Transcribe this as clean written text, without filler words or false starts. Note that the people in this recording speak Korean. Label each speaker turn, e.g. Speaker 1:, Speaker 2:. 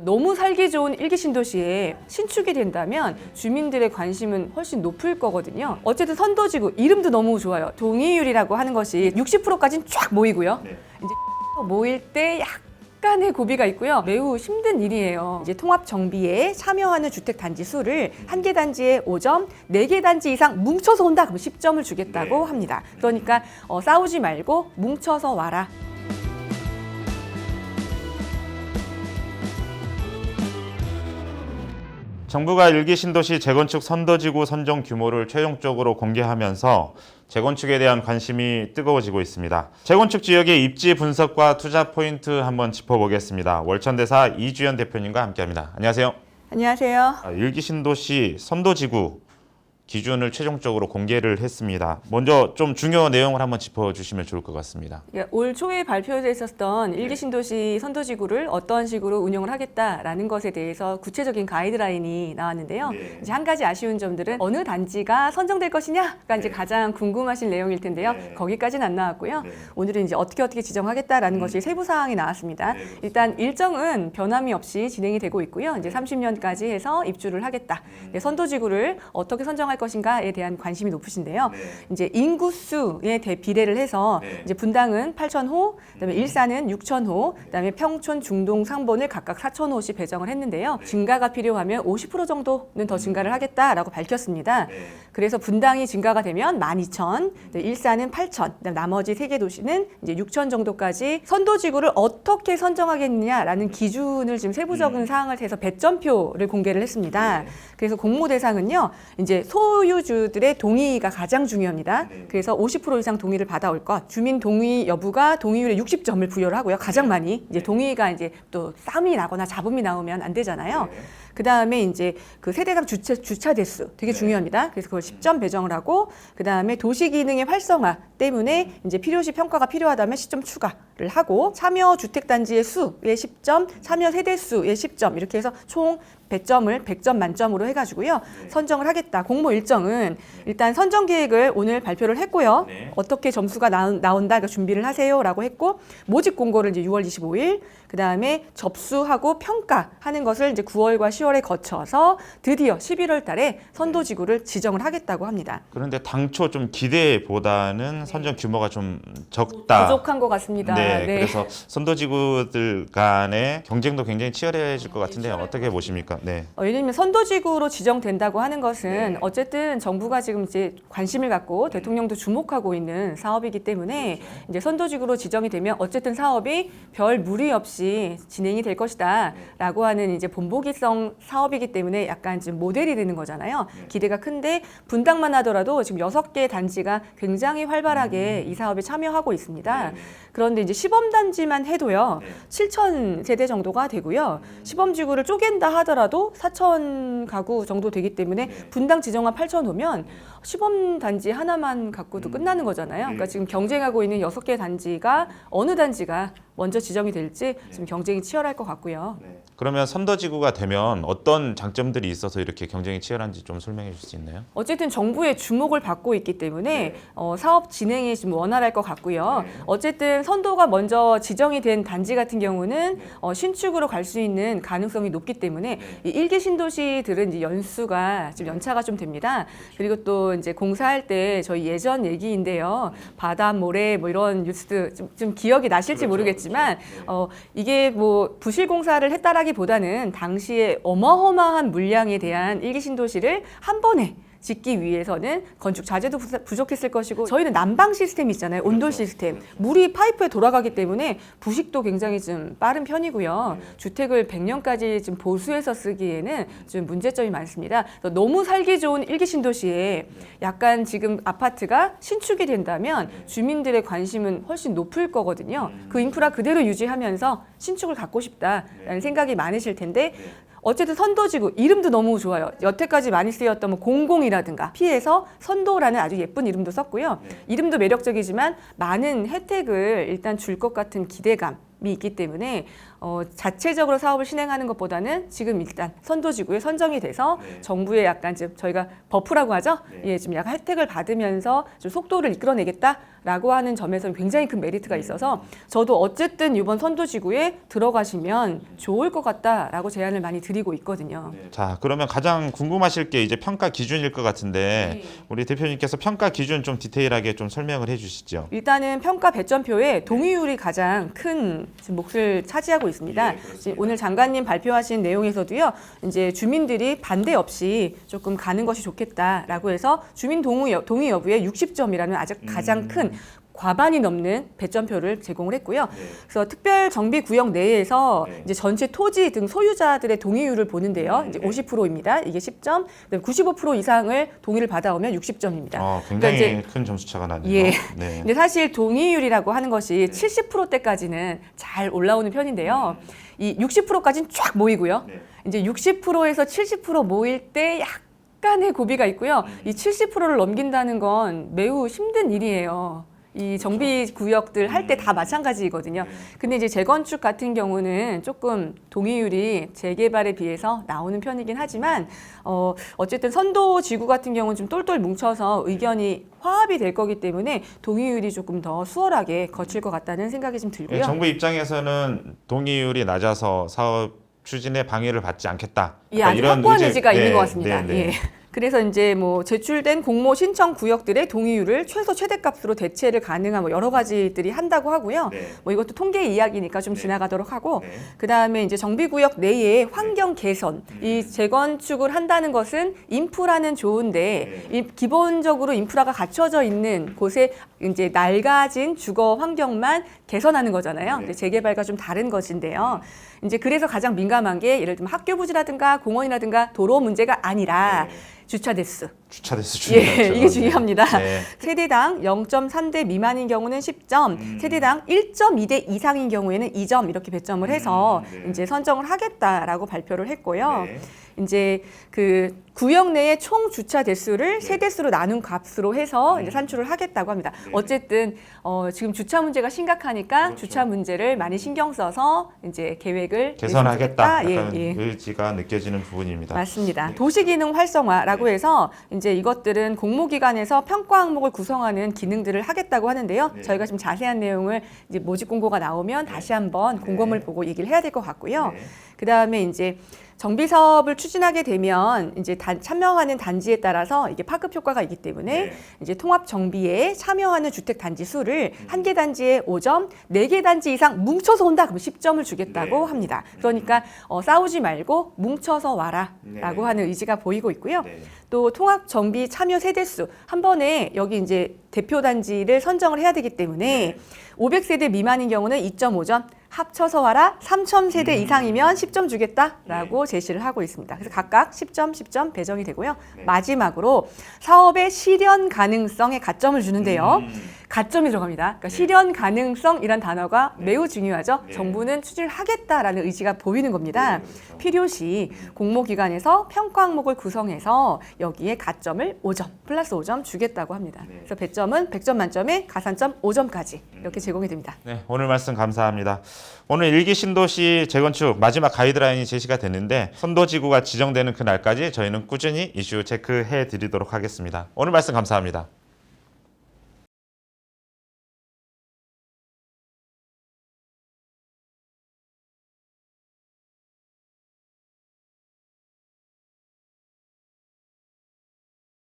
Speaker 1: 너무 살기 좋은 일기 신도시에 신축이 된다면 주민들의 관심은 훨씬 높을 거거든요. 어쨌든 선도지구 이름도 너무 좋아요. 동의율이라고 하는 것이 60%까지는 쫙 모이고요. 이제 모일 때 약간의 고비가 있고요. 매우 힘든 일이에요. 이제 통합 정비에 참여하는 주택 단지 수를 한 개 단지에 5점, 4개 단지 이상 뭉쳐서 온다. 그럼 10점을 주겠다고 합니다. 그러니까 싸우지 말고 뭉쳐서 와라.
Speaker 2: 정부가 일기 신도시 재건축 선도지구 선정 규모를 최종적으로 공개하면서 재건축에 대한 관심이 뜨거워지고 있습니다. 재건축 지역의 입지 분석과 투자 포인트 한번 짚어보겠습니다. 월천대사 이주연 대표님과 함께합니다. 안녕하세요.
Speaker 1: 안녕하세요.
Speaker 2: 일기 신도시 선도지구 기준을 최종적으로 공개를 했습니다. 먼저 좀 중요 내용을 한번 짚어주시면 좋을 것 같습니다.
Speaker 1: 올 초에 발표돼 있었던 일기 신도시 선도지구를 어떤 식으로 운영을 하겠다라는 것에 대해서 구체적인 가이드라인이 나왔는데요. 이제 한 가지 아쉬운 점들은 어느 단지가 선정될 것이냐가 이제 가장 궁금하신 내용일 텐데요. 거기까지는 안 나왔고요. 오늘은 이제 어떻게 지정하겠다라는 것이 세부 사항이 나왔습니다. 일단 일정은 변함이 없이 진행이 되고 있고요. 이제 30년까지 해서 입주를 하겠다. 선도지구를 어떻게 선정할 것인가에 대한 관심이 높으신데요. 이제 인구수에 비례를 해서 이제 분당은 8,000호, 그다음에 일산은 6,000호, 그다음에 평촌, 중동, 상본을 각각 4,000호씩 배정을 했는데요. 증가가 필요하면 50% 정도는 더 증가를 하겠다라고 밝혔습니다. 그래서 분당이 증가가 되면 12,000, 일산은 8,000, 그다음 나머지 3개 도시는 이제 6,000 정도까지 선도지구를 어떻게 선정하겠느냐라는 기준을 지금 세부적인 사항을 해서 배점표를 공개를 했습니다. 그래서 공모 대상은요, 이제 소유주들의 동의가 가장 중요합니다. 그래서 50% 이상 동의를 받아올 것, 주민 동의 여부가 동의율의 60점을 부여를 하고요. 가장 많이 이제 동의가 이제 또 싸움이 나거나 잡음이 나오면 안 되잖아요. 그 다음에 이제 그 세대당 주차 대수 되게 중요합니다. 그래서 그걸 10점 배정을 하고, 그 다음에 도시 기능의 활성화 때문에 이제 필요시 평가가 필요하다면 10점 추가를 하고, 참여 주택 단지의 수에 10점, 참여 세대 수에 10점 이렇게 해서 총 100점을 100점 만점으로 해가지고요. 선정을 하겠다. 공모 일정은 일단 선정 계획을 오늘 발표를 했고요. 어떻게 점수가 나온다, 그러니까 준비를 하세요라고 했고, 모집 공고를 이제 6월 25일, 그 다음에 접수하고 평가하는 것을 이제 9월과 10월에 거쳐서 드디어 11월 달에 선도지구를 지정을 하겠다고 합니다.
Speaker 2: 그런데 당초 좀 기대보다는 선정 규모가 좀 적다.
Speaker 1: 부족한 것 같습니다.
Speaker 2: 그래서 선도지구들 간의 경쟁도 굉장히 치열해질 것 같은데 어떻게 보십니까?
Speaker 1: 왜냐하면 선도지구로 지정된다고 하는 것은 어쨌든 정부가 지금 이제 관심을 갖고 대통령도 주목하고 있는 사업이기 때문에 이제 선도지구로 지정이 되면 어쨌든 사업이 별 무리 없이 진행이 될 것이다라고 하는 이제 본보기성 사업이기 때문에 약간 지금 모델이 되는 거잖아요. 기대가 큰데 분당만 하더라도 지금 6개 단지가 굉장히 활발하게 이 사업에 참여하고 있습니다. 그런데 이제 시범단지만 해도요, 7,000 세대 정도가 되고요. 시범지구를 쪼갠다 하더라도 4,000 가구 정도 되기 때문에 분당 지정한 8,000호면 시범단지 하나만 갖고도 끝나는 거잖아요. 그러니까 지금 경쟁하고 있는 6개 단지가 어느 단지가 먼저 지정이 될지 지금 경쟁이 치열할 것 같고요.
Speaker 2: 그러면 선도지구가 되면 어떤 장점들이 있어서 이렇게 경쟁이 치열한지 좀 설명해 주실 수 있나요?
Speaker 1: 어쨌든 정부의 주목을 받고 있기 때문에 사업 진행이 좀 원활할 것 같고요. 어쨌든 선도가 먼저 지정이 된 단지 같은 경우는 신축으로 갈 수 있는 가능성이 높기 때문에 이 일기 신도시들은 이제 연수가 좀 연차가 좀 됩니다. 그리고 또 이제 공사할 때 저희 예전 얘기인데요. 바다, 모래 뭐 이런 뉴스들 좀 기억이 나실지 모르겠지만 이게 뭐 부실 공사를 했다라기보다는 당시에 어마어마한 물량에 대한 일기 신도시를 한 번에 짓기 위해서는 건축 자재도 부족했을 것이고, 저희는 난방 시스템이 있잖아요. 온돌 시스템. 물이 파이프에 돌아가기 때문에 부식도 굉장히 좀 빠른 편이고요. 주택을 100년까지 좀 보수해서 쓰기에는 좀 문제점이 많습니다. 너무 살기 좋은 일기 신도시에 약간 지금 아파트가 신축이 된다면 주민들의 관심은 훨씬 높을 거거든요. 그 인프라 그대로 유지하면서 신축을 갖고 싶다라는 생각이 많으실 텐데, 어쨌든 선도지구 이름도 너무 좋아요. 여태까지 많이 쓰였던 뭐 공공이라든가 피해서 선도라는 아주 예쁜 이름도 썼고요. 이름도 매력적이지만 많은 혜택을 일단 줄 것 같은 기대감 있기 때문에 자체적으로 사업을 진행하는 것보다는 지금 일단 선도지구에 선정이 돼서 정부의 약간 좀 저희가 버프라고 하죠. 예, 좀 약간 혜택을 받으면서 좀 속도를 이끌어내겠다라고 하는 점에서 굉장히 큰 메리트가 있어서 저도 어쨌든 이번 선도지구에 들어가시면 좋을 것 같다라고 제안을 많이 드리고 있거든요.
Speaker 2: 자, 그러면 가장 궁금하실 게 이제 평가 기준일 것 같은데 우리 대표님께서 평가 기준 좀 디테일하게 좀 설명을 해주시죠.
Speaker 1: 일단은 평가 배점표에 동의율이 가장 큰 지금 몫을 차지하고 있습니다. 지금 오늘 장관님 발표하신 내용에서도요, 이제 주민들이 반대 없이 조금 가는 것이 좋겠다라고 해서 주민 동의 여부에 60점이라는 아주 가장 큰 과반이 넘는 배점표를 제공을 했고요. 그래서 특별 정비 구역 내에서 이제 전체 토지 등 소유자들의 동의율을 보는데요. 이제 50%입니다. 이게 10점. 그다음에 95% 이상을 동의를 받아오면 60점입니다.
Speaker 2: 굉장히
Speaker 1: 그러니까
Speaker 2: 큰 점수차가 나네요.
Speaker 1: 예.
Speaker 2: 네.
Speaker 1: 근데 사실 동의율이라고 하는 것이 70%대까지는 잘 올라오는 편인데요. 이 60%까지는 쫙 모이고요. 이제 60%에서 70% 모일 때 약간의 고비가 있고요. 이 70%를 넘긴다는 건 매우 힘든 일이에요. 이 정비 구역들 할 때 다 마찬가지거든요. 근데 이제 재건축 같은 경우는 조금 동의율이 재개발에 비해서 나오는 편이긴 하지만 어쨌든 선도 지구 같은 경우는 좀 똘똘 뭉쳐서 의견이 화합이 될 거기 때문에 동의율이 조금 더 수월하게 거칠 것 같다는 생각이 좀 들고요.
Speaker 2: 정부 입장에서는 동의율이 낮아서 사업 추진에 방해를 받지 않겠다.
Speaker 1: 예, 아주 확고한 의지가 있는 것 같습니다.
Speaker 2: 네.
Speaker 1: 예. 그래서 이제 뭐 제출된 공모 신청 구역들의 동의율을 최소 최대값으로 대체를 가능한 뭐 여러 가지들이 한다고 하고요. 뭐 이것도 통계 이야기니까 좀 지나가도록 하고, 그 다음에 이제 정비구역 내에 환경 개선, 이 재건축을 한다는 것은 인프라는 좋은데 기본적으로 인프라가 갖춰져 있는 곳에 이제 낡아진 주거 환경만 개선하는 거잖아요. 근데 재개발과 좀 다른 것인데요. 이제 그래서 가장 민감한 게 예를 들면 학교 부지라든가 공원이라든가 도로 문제가 아니라 주차 대수.
Speaker 2: 주차 대수 중요하죠.
Speaker 1: 예, 이게 중요합니다.
Speaker 2: 네.
Speaker 1: 세대당 0.3대 미만인 경우는 10점, 세대당 1.2대 이상인 경우에는 2점 이렇게 배점을 해서 이제 선정을 하겠다라고 발표를 했고요. 이제 그 구역 내의 총 주차 대수를 세대수로 나눈 값으로 해서 이제 산출을 하겠다고 합니다. 어쨌든 지금 주차 문제가 심각하니까 주차 문제를 많이 신경 써서 이제 계획을
Speaker 2: 개선하겠다.
Speaker 1: 내세우겠다.
Speaker 2: 약간 의지가 느껴지는 부분입니다.
Speaker 1: 맞습니다. 도시기능 활성화라고 해서 이제 이것들은 공모기관에서 평가 항목을 구성하는 기능들을 하겠다고 하는데요. 저희가 좀 자세한 내용을 이제 모집 공고가 나오면 다시 한번 공고문을 보고 얘기를 해야 될 것 같고요. 그 다음에 이제 정비 사업을 추진하게 되면 이제 참여하는 단지에 따라서 이게 파급 효과가 있기 때문에 이제 통합 정비에 참여하는 주택 단지 수를 한 개 단지에 5점, 4개 단지 이상 뭉쳐서 온다 그러면 10점을 주겠다고 합니다. 그러니까 싸우지 말고 뭉쳐서 와라라고 하는 의지가 보이고 있고요. 또 통합 정비 참여 세대수 한 번에 여기 이제 대표 단지를 선정을 해야 되기 때문에 500세대 미만인 경우는 2.5점, 합쳐서 와라 3,000세대 이상이면 10점 주겠다라고 제시를 하고 있습니다. 그래서 각각 10점, 10점 배정이 되고요. 마지막으로 사업의 실현 가능성에 가점을 주는데요. 가점이 들어갑니다. 그러니까 실현 가능성이란 단어가 매우 중요하죠. 정부는 추진을 하겠다라는 의지가 보이는 겁니다. 필요시 공모기관에서 평가 항목을 구성해서 여기에 가점을 5점, 플러스 5점 주겠다고 합니다. 그래서 배점은 100점 만점에 가산점 5점까지 이렇게 제공이 됩니다.
Speaker 2: 네, 오늘 말씀 감사합니다. 오늘 1기 신도시 재건축 마지막 가이드라인이 제시가 됐는데 선도지구가 지정되는 그날까지 저희는 꾸준히 이슈 체크해 드리도록 하겠습니다. 오늘 말씀 감사합니다.